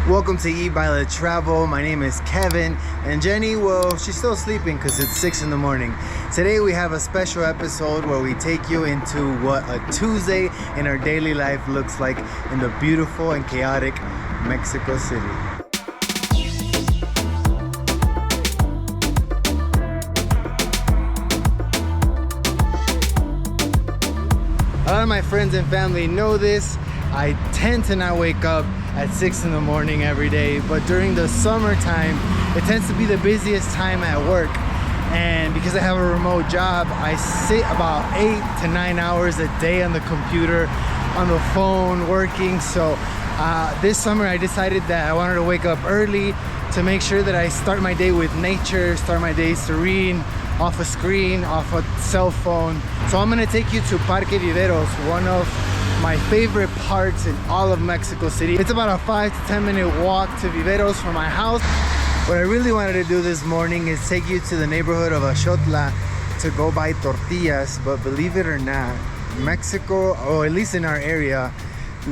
Welcome to Baila Travel. My name is Kevin, and Jenny, well, she's still sleeping because it's 6 in the morning. Today we have a special episode where we take you into what a Tuesday in our daily life looks like in the beautiful and chaotic Mexico City. A lot of my friends and family know this. I tend to not wake up at 6 in the morning every day, but during the summertime, it tends to be the busiest time at work. And because I have a remote job, I sit about 8 to 9 hours a day on the computer, on the phone, working. So this summer I decided that I wanted to wake up early to make sure that I start my day with nature, start my day serene, off a screen, off a cell phone. So I'm gonna take you to Parque Viveros, one of my favorite parks in all of Mexico City. It's about a 5 to 10 minute walk to Viveros from my house. What I really wanted to do this morning is take you to the neighborhood of Axotla to go buy tortillas, but believe it or not, Mexico, or at least in our area,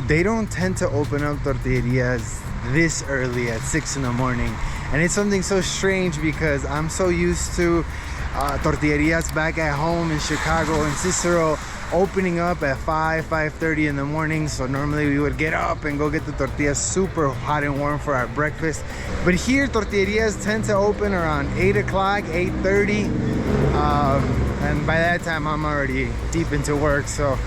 they don't tend to open up tortillerias this early at 6 in the morning. And it's something so strange because I'm so used to tortillerias back at home in Chicago and Cicero opening up at 5:30 in the morning. So normally we would get up and go get the tortillas super hot and warm for our breakfast. But here tortillerias tend to open around 8 o'clock, 8:30. And by that time I'm already deep into work, so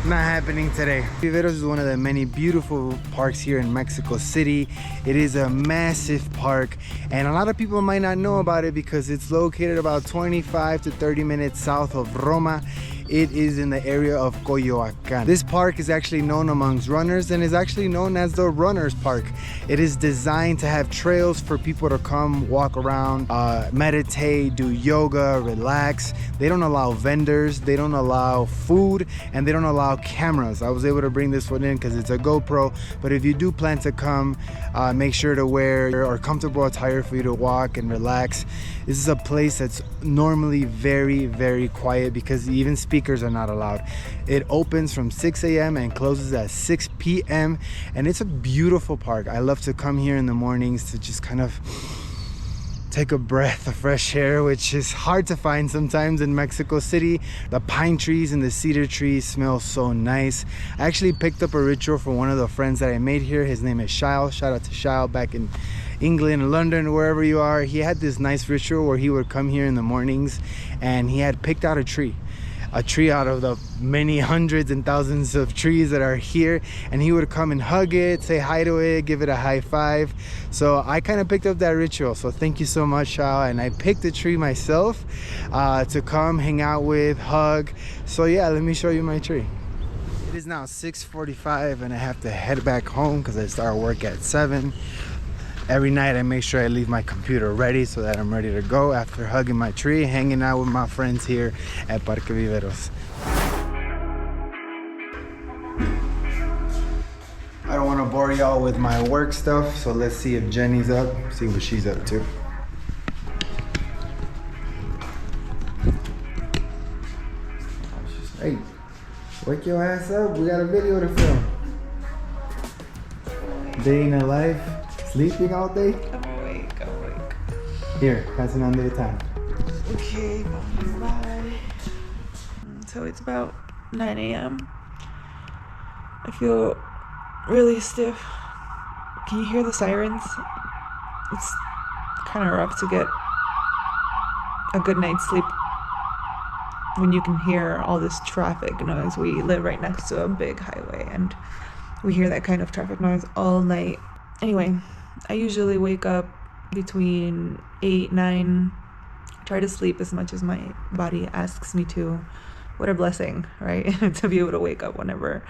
not happening today. Viveros is one of the many beautiful parks here in Mexico City. It is a massive park, and a lot of people might not know about it because it's located about 25 to 30 minutes south of Roma. It is in the area of Coyoacán. This park is actually known amongst runners and is actually known as the Runner's Park. It is designed to have trails for people to come walk around, meditate, do yoga, relax. They don't allow vendors, they don't allow food, and they don't allow cameras. I was able to bring this one in because it's a GoPro, but if you do plan to come, make sure to wear or comfortable attire for you to walk and relax. This is a place that's normally very, very quiet because even speakers are not allowed. It opens from 6 a.m. and closes at 6 p.m. and it's a beautiful park. I love to come here in the mornings to just kind of take a breath of fresh air, which is hard to find sometimes in Mexico City. The pine trees and the cedar trees smell so nice. I actually picked up a ritual from one of the friends that I made here. His name is Shile. Shout out to Shile back in England, London, wherever you are. He had this nice ritual where he would come here in the mornings and he had picked out a tree out of the many hundreds and thousands of trees that are here, and he would come and hug it, say hi to it, give it a high five. So I kind of picked up that ritual, so thank you so much, Shao. And I picked a tree myself to come hang out with, hug. So yeah, let me show you my tree. It is now 6:45 and I have to head back home because I start work at 7. Every night I make sure I leave my computer ready so that I'm ready to go after hugging my tree, hanging out with my friends here at Parque Viveros. I don't want to bore y'all with my work stuff, so let's see if Jenny's up, see what she's up to. Hey, wake your ass up, we got a video to film. Day in a life. Sleeping all day? I'm awake. Here, pass it on to the time. Okay, bye. So it's about 9 a.m. I feel really stiff. Can you hear the sirens? It's kind of rough to get a good night's sleep when you can hear all this traffic noise. We live right next to a big highway and we hear that kind of traffic noise all night. Anyway, I usually wake up between 8, 9, try to sleep as much as my body asks me to. What a blessing, right? To be able to wake up whenever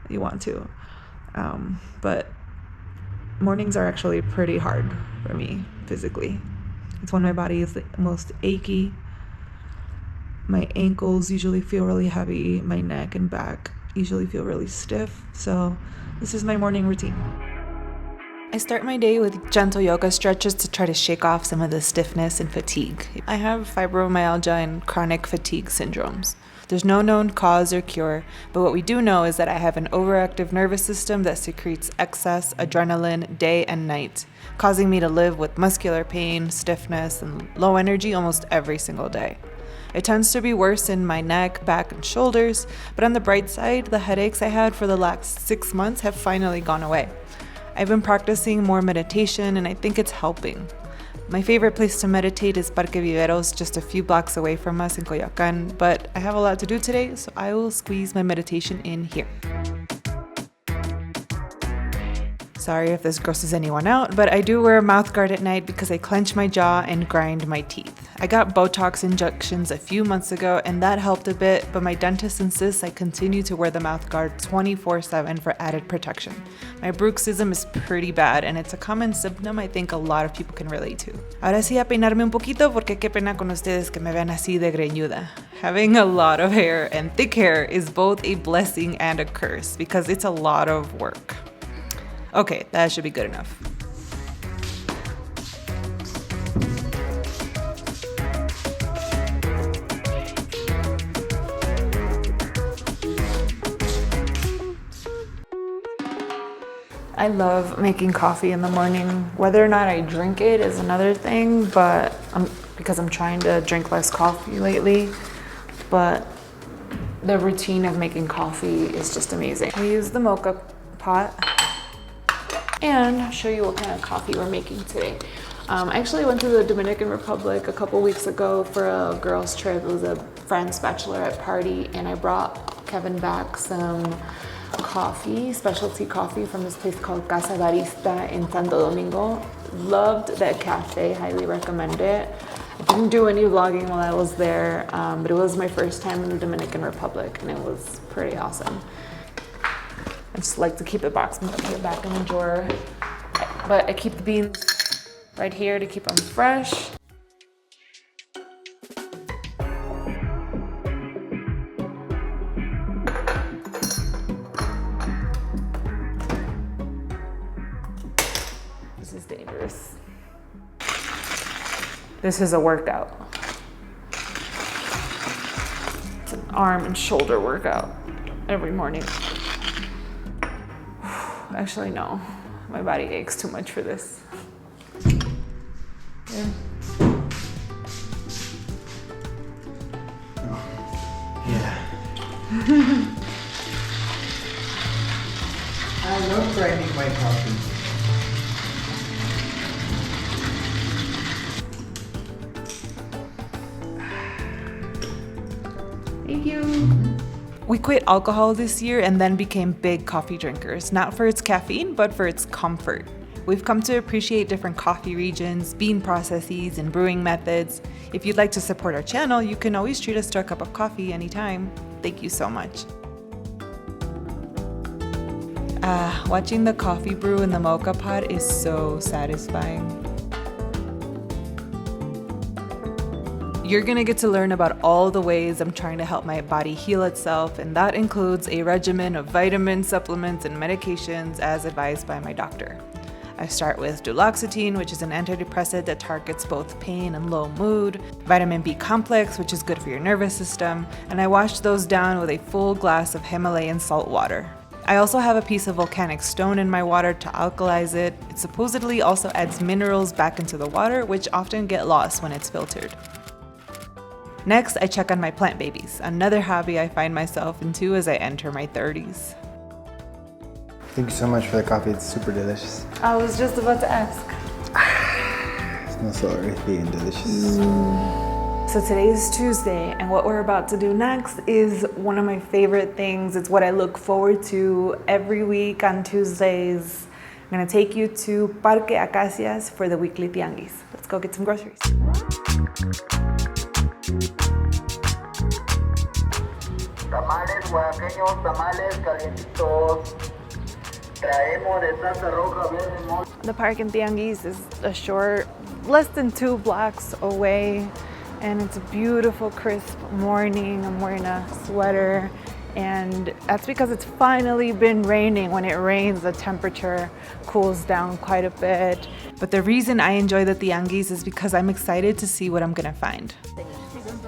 you want to. But mornings are actually pretty hard for me physically. It's when my body is the most achy. My ankles usually feel really heavy. My neck and back usually feel really stiff. So this is my morning routine. I start my day with gentle yoga stretches to try to shake off some of the stiffness and fatigue. I have fibromyalgia and chronic fatigue syndromes. There's no known cause or cure, but what we do know is that I have an overactive nervous system that secretes excess adrenaline day and night, causing me to live with muscular pain, stiffness, and low energy almost every single day. It tends to be worse in my neck, back, and shoulders, but on the bright side, the headaches I had for the last 6 months have finally gone away. I've been practicing more meditation and I think it's helping. My favorite place to meditate is Parque Viveros, just a few blocks away from us in Coyoacán, but I have a lot to do today, so I will squeeze my meditation in here. Sorry if this grosses anyone out, but I do wear a mouth guard at night because I clench my jaw and grind my teeth. I got Botox injections a few months ago and that helped a bit, but my dentist insists I continue to wear the mouth guard 24/7 for added protection. My bruxism is pretty bad and it's a common symptom I think a lot of people can relate to. Ahora sí a peinarme un poquito porque qué pena con ustedes que me vean así de greñuda. Having a lot of hair and thick hair is both a blessing and a curse because it's a lot of work. Okay, that should be good enough. I love making coffee in the morning. Whether or not I drink it is another thing, but because I'm trying to drink less coffee lately, but the routine of making coffee is just amazing. We use the mocha pot. And I'll show you what kind of coffee we're making today. I actually went to the Dominican Republic a couple weeks ago for a girls' trip. It was a friend's bachelorette party, and I brought Kevin back some coffee, specialty coffee from this place called Casa Barista in Santo Domingo. Loved that cafe, highly recommend it. I didn't do any vlogging while I was there, but it was my first time in the Dominican Republic, and it was pretty awesome. I just like to keep it back in the drawer, but I keep the beans right here to keep them fresh. This is dangerous. This is a workout. It's an arm and shoulder workout every morning. Actually, no. My body aches too much for this. Yeah. I love grinding my coffee. Thank you. We quit alcohol this year and then became big coffee drinkers, not for its caffeine, but for its comfort. We've come to appreciate different coffee regions, bean processes, and brewing methods. If you'd like to support our channel, you can always treat us to a cup of coffee anytime. Thank you so much. Watching the coffee brew in the mocha pot is so satisfying. You're gonna get to learn about all the ways I'm trying to help my body heal itself, and that includes a regimen of vitamins, supplements, and medications as advised by my doctor. I start with duloxetine, which is an antidepressant that targets both pain and low mood, vitamin B complex, which is good for your nervous system, and I wash those down with a full glass of Himalayan salt water. I also have a piece of volcanic stone in my water to alkalize it. It supposedly also adds minerals back into the water, which often get lost when it's filtered. Next, I check on my plant babies, another hobby I find myself into as I enter my 30s. Thank you so much for the coffee. It's super delicious. I was just about to ask. It smells so earthy and delicious. So today is Tuesday, and what we're about to do next is one of my favorite things. It's what I look forward to every week on Tuesdays. I'm gonna take you to Parque Acacias for the weekly tianguis. Let's go get some groceries. Tamales oaxaqueños, tamales calientitos. Traemos de salsa roja, verde, mole. The Parque and Tianguis is a short, less than 2 blocks away, and it's a beautiful, crisp morning. I'm wearing a sweater And that's because it's finally been raining. When it rains, the temperature cools down quite a bit. But the reason I enjoy the tianguis is because I'm excited to see what I'm gonna find.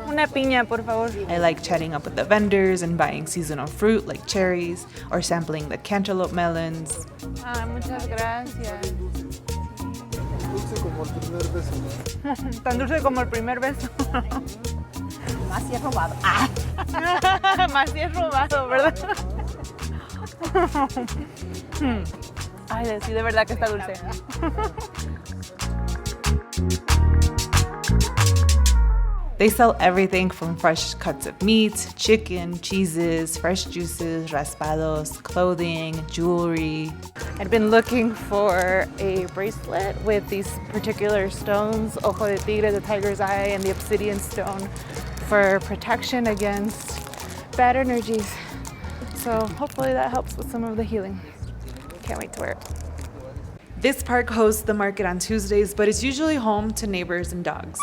Una piña, por favor. I like chatting up with the vendors and buying seasonal fruit like cherries or sampling the cantaloupe melons. Muchas gracias. Dulce como el primer beso. Tan dulce como el primer beso. Más si es robado. Más si es robado, ¿verdad? Ay, sí, de verdad que está dulce. They sell everything from fresh cuts of meat, chicken, cheeses, fresh juices, raspados, clothing, jewelry. I'd been looking for a bracelet with these particular stones, ojo de tigre, the tiger's eye, and the obsidian stone for protection against bad energies. So hopefully that helps with some of the healing. Can't wait to wear it. This park hosts the market on Tuesdays, but it's usually home to neighbors and dogs.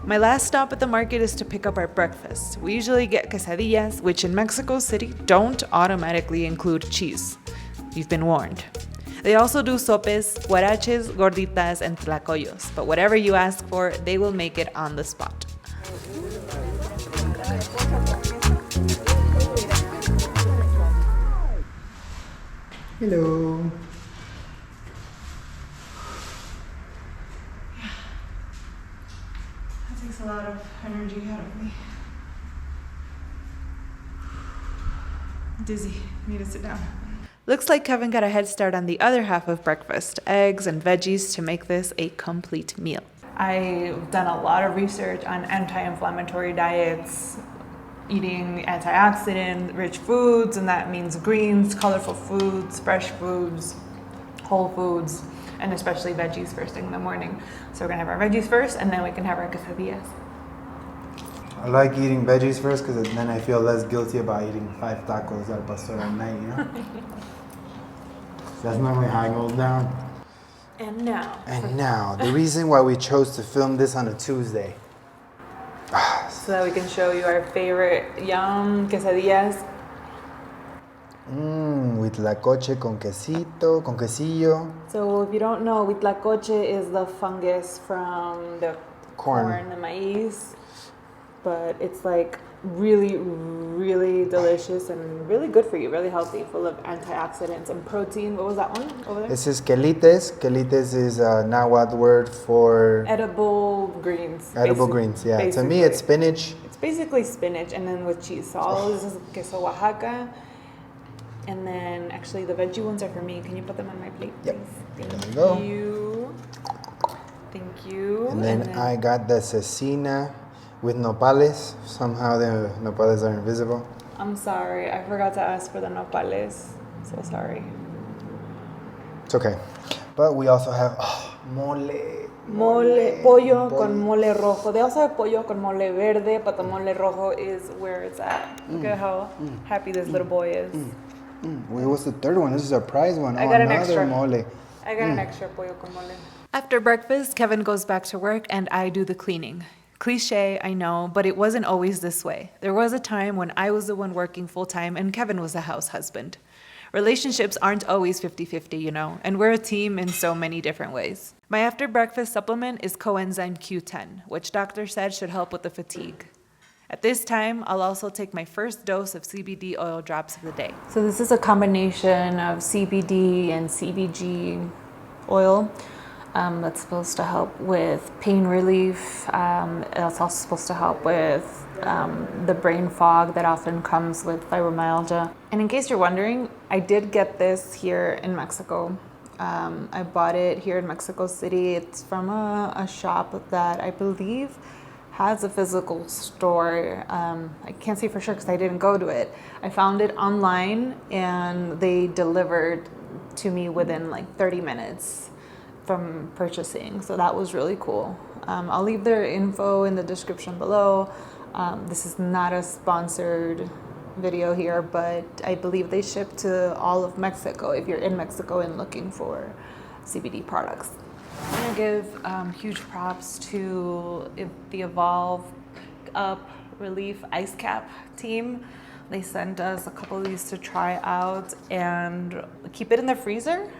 My last stop at the market is to pick up our breakfast. We usually get quesadillas, which in Mexico City don't automatically include cheese. You've been warned. They also do sopes, huaraches, gorditas, and tlacoyos, but whatever you ask for, they will make it on the spot. Hello. That takes a lot of energy out of me. Dizzy. Need to sit down. Looks like Kevin got a head start on the other half of breakfast, eggs and veggies, to make this a complete meal. I've done a lot of research on anti-inflammatory diets, eating antioxidant-rich foods, and that means greens, colorful foods, fresh foods, whole foods, and especially veggies first thing in the morning. So we're gonna have our veggies first, and then we can have our quesadillas. I like eating veggies first because then I feel less guilty about eating 5 tacos al pastor at night, you know? That's normally how I go down. And now. And now, the reason why we chose to film this on a Tuesday. So that we can show you our favorite yum quesadillas. Huitlacoche con quesito, con quesillo. So if you don't know, huitlacoche is the fungus from the corn, the maize. But it's like really, really delicious and really good for you, really healthy, full of antioxidants and protein. What was that one over there? This is quelites. Quelites is a Nahuatl word for Edible greens. edible greens. Yeah, to me it's spinach. It's basically spinach and then with cheese. So all this is queso Oaxaca. And then actually the veggie ones are for me. Can you put them on my plate, please? Yep. Thank There you go. you. Thank you. And then I got the cecina with nopales. Somehow the nopales are invisible. I'm sorry, I forgot to ask for the nopales. So sorry. It's okay. But we also have mole. Pollo con mole rojo. They also have pollo con mole verde, but the mole rojo is where it's at. Look at how happy this little boy is. Wait, what's the third one? This is a prize one. I got an another extra. mole. I got an extra pollo con mole. After breakfast, Kevin goes back to work and I do the cleaning. Cliche, I know, but it wasn't always this way. There was a time when I was the one working full-time and Kevin was the house husband. Relationships aren't always 50-50, you know, and we're a team in so many different ways. My after-breakfast supplement is coenzyme Q10, which doctor said should help with the fatigue. At this time, I'll also take my first dose of CBD oil drops of the day. So this is a combination of CBD and CBG oil. That's supposed to help with pain relief. It's also supposed to help with the brain fog that often comes with fibromyalgia. And in case you're wondering, I did get this here in Mexico. I bought it here in Mexico City. It's from a shop that I believe has a physical store. I can't say for sure because I didn't go to it. I found it online and they delivered to me within like 30 minutes from purchasing. So that was really cool. I'll leave their info in the description below. This is not a sponsored video here, but I believe they ship to all of Mexico if you're in Mexico and looking for CBD products. I'm gonna give huge props to the Evolve Up Relief Ice Cap team. They sent us a couple of these to try out and keep it in the freezer.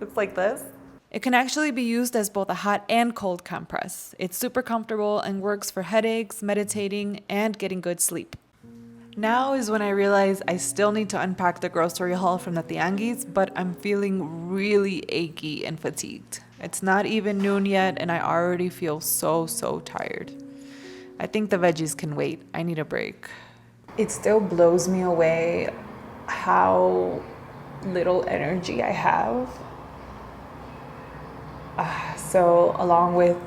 Looks like this. It can actually be used as both a hot and cold compress. It's super comfortable and works for headaches, meditating, and getting good sleep. Now is when I realize I still need to unpack the grocery haul from the tianguis, but I'm feeling really achy and fatigued. It's not even noon yet, and I already feel so tired. I think the veggies can wait. I need a break. It still blows me away how little energy I have. So along with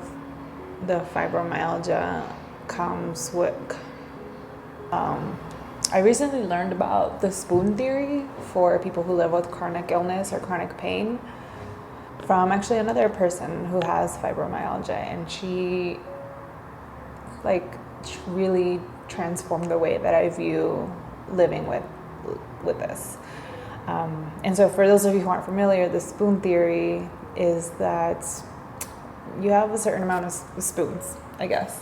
the fibromyalgia comes with, I recently learned about the spoon theory for people who live with chronic illness or chronic pain from actually another person who has fibromyalgia, and she really transformed the way that I view living with this. And so for those of you who aren't familiar, the spoon theory is that you have a certain amount of spoons, I guess.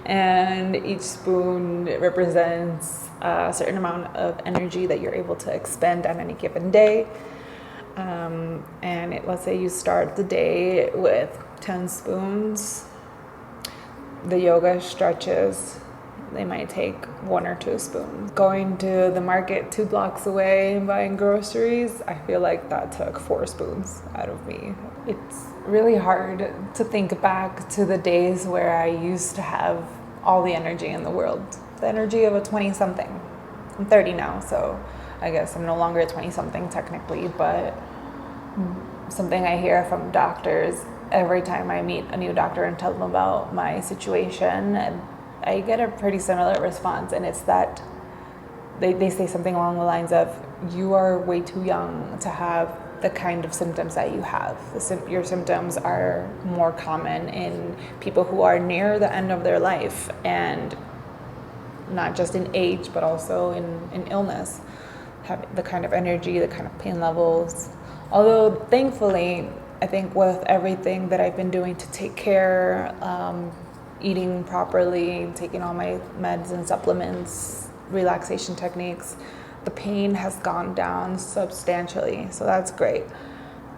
And each spoon represents a certain amount of energy that you're able to expend on any given day. Let's say you start the day with 10 spoons. The yoga stretches, they might take 1 or 2 spoons. Going to the market 2 blocks away and buying groceries, I feel like that took 4 spoons out of me. It's really hard to think back to the days where I used to have all the energy in the world. The energy of a 20-something. I'm 30 now, so I guess I'm no longer a 20-something technically, but something I hear from doctors every time I meet a new doctor and tell them about my situation, and I get a pretty similar response, and it's that they say something along the lines of, you are way too young to have the kind of symptoms that you have. Your symptoms are more common in people who are near the end of their life, and not just in age, but also in illness, have the kind of energy, the kind of pain levels. Although thankfully, I think with everything that I've been doing to take care, eating properly, taking all my meds and supplements, relaxation techniques, the pain has gone down substantially, so that's great.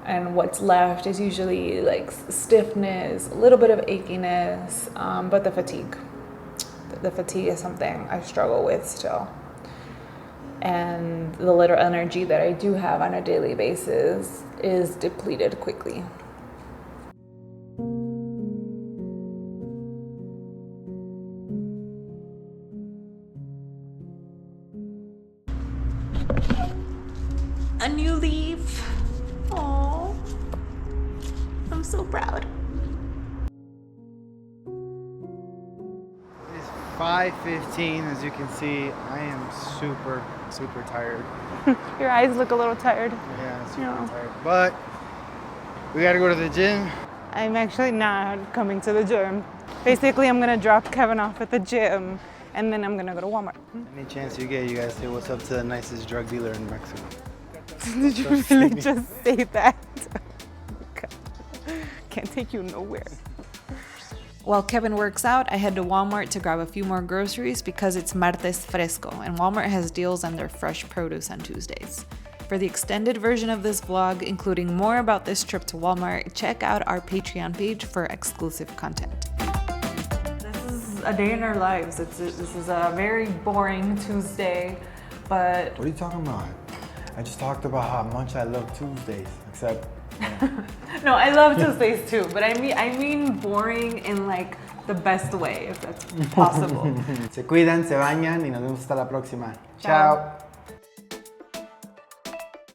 And what's left is usually like stiffness, a little bit of achiness, but the fatigue. The fatigue is something I struggle with still. And the little energy that I do have on a daily basis is depleted quickly. A new leaf. Aww. I'm so proud. It's 5:15, as you can see. I am super tired. Your eyes look a little tired. Yeah, super tired. But we gotta go to the gym. I'm actually not coming to the gym. Basically, I'm gonna drop Kevin off at the gym, and then I'm gonna go to Walmart. Any chance you get, you guys say what's up to the nicest drug dealer in Mexico. Did you really just say that? Can't take you nowhere. While Kevin works out, I head to Walmart to grab a few more groceries because it's Martes Fresco, and Walmart has deals on their fresh produce on Tuesdays. For the extended version of this vlog, including more about this trip to Walmart, check out our Patreon page for exclusive content. This is a day in our lives. This is a very boring Tuesday, but... What are you talking about? I just talked about how much I love Tuesdays, except... No, I love Tuesdays too, but I mean boring in like the best way, if that's possible. Se cuidan, se bañan y nos vemos hasta la próxima. Chao. Chao.